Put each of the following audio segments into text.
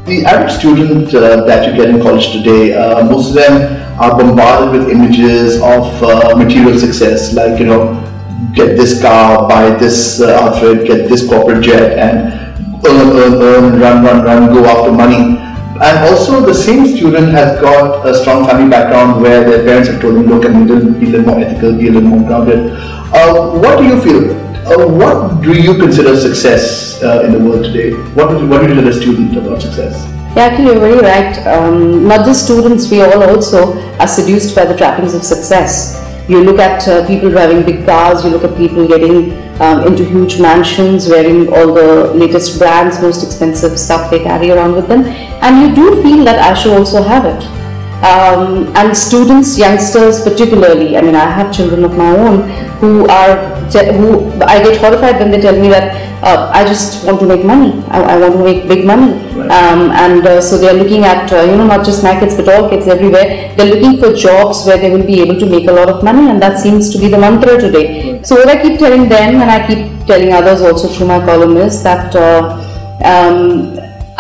The average student that you get in college today, most of them are bombarded with images of material success, like, get this car, buy this outfit, get this corporate jet, and earn, run, go after money. And also the same student has got a strong family background where their parents have told them, look, be a little more ethical, be a little more grounded. What do you feel? What do you consider success in the world today? What do you tell a student about success? Yeah, actually you're very right. Not just students, we all also are seduced by the trappings of success. You look at people driving big cars, you look at people getting into huge mansions, wearing all the latest brands, most expensive stuff they carry around with them, and you do feel that I should also have it. And students, youngsters particularly, I mean, I have children of my own who I get horrified when they tell me that I just want to make money, I want to make big money. Right. So they are looking at, not just my kids but all kids everywhere, they're looking for jobs where they will be able to make a lot of money, and that seems to be the mantra today. Right. So what I keep telling them, and I keep telling others also through my column, is that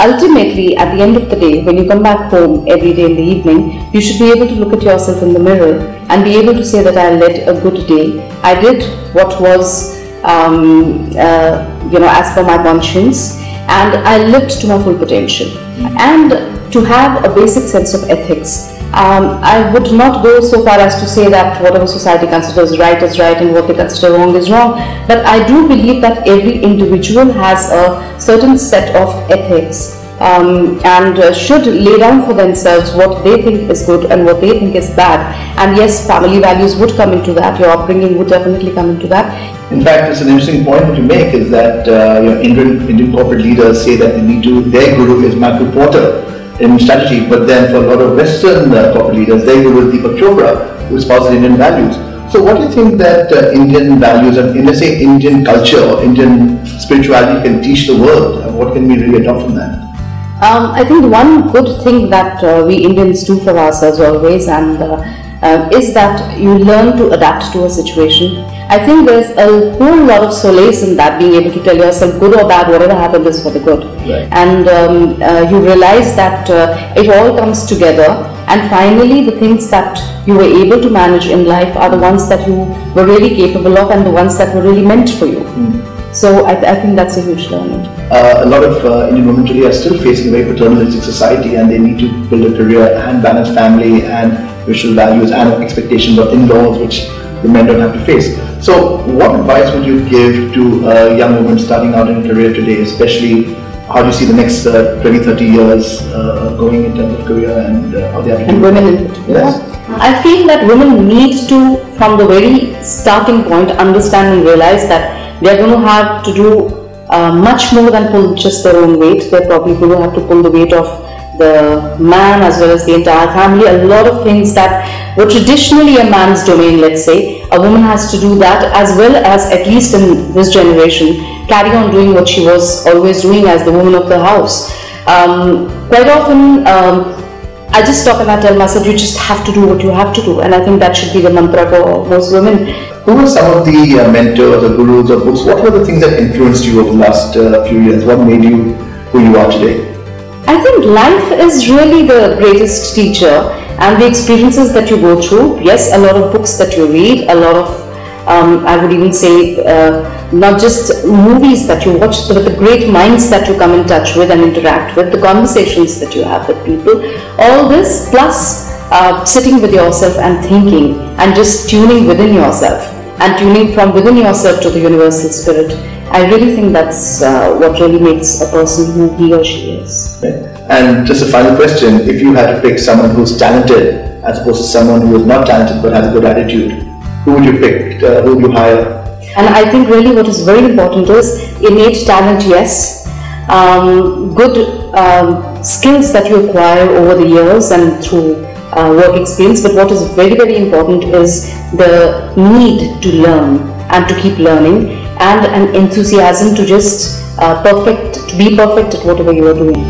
ultimately, at the end of the day, when you come back home every day in the evening, you should be able to look at yourself in the mirror and be able to say that I led a good day. I did what was, as per my conscience, and I lived to my full potential. And to have a basic sense of ethics, I would not go so far as to say that whatever society considers right is right and what they consider wrong is wrong, but I do believe that every individual has a certain set of ethics and should lay down for themselves what they think is good and what they think is bad. And yes, family values would come into that, your upbringing would definitely come into that. In fact, it's an interesting point that you make, is that Indian corporate leaders say that their guru is Michael Porter in strategy, but then for a lot of Western corporate leaders, their guru is Deepak Chopra, who espouses Indian values. So what do you think that Indian values and, let's say, Indian culture or Indian spirituality can teach the world, and what can we really adopt from that? I think the one good thing that we Indians do for ourselves always is that you learn to adapt to a situation. I think there's a whole lot of solace in that, being able to tell yourself good or bad, whatever happened is for the good. Right. And you realize that it all comes together, and finally the things that you were able to manage in life are the ones that you were really capable of and the ones that were really meant for you. So I think that's a huge learning. A lot of Indian women today are still facing a very paternalistic society, and they need to build a career and balance family and social values and expectations of in-laws, which the men don't have to face. So what advice would you give to a young woman starting out in a career today, especially how do you see the next 20-30 years going in terms of career and how they have to do? And women in particular? Yes. I feel that women need to, from the very starting point, understand and realize that they are going to have to do much more than pull just their own weight. They're probably going to have to pull the weight of the man as well as the entire family. A lot of things that were traditionally a man's domain, let's say, a woman has to do that, as well as, at least in this generation, carry on doing what she was always doing as the woman of the house. Quite often, I just stop and I tell myself, you just have to do what you have to do, and I think that should be the mantra for most women. Who were some of the mentors or gurus or books? What were the things that influenced you over the last few years? What made you who you are today? I think life is really the greatest teacher, and the experiences that you go through. Yes, a lot of books that you read, a lot of I would even say not just movies that you watch, but the great minds that you come in touch with and interact with, the conversations that you have with people, all this plus sitting with yourself and thinking and just tuning within yourself and tuning from within yourself to the universal spirit. I really think that's what really makes a person who he or she is. And just a final question, if you had to pick someone who's talented as opposed to someone who is not talented but has a good attitude, who would you pick? Who would you hire? And I think really what is very important is innate talent, yes, good skills that you acquire over the years and through work experience, but what is very, very important is the need to learn and to keep learning, and an enthusiasm to just be perfect at whatever you are doing.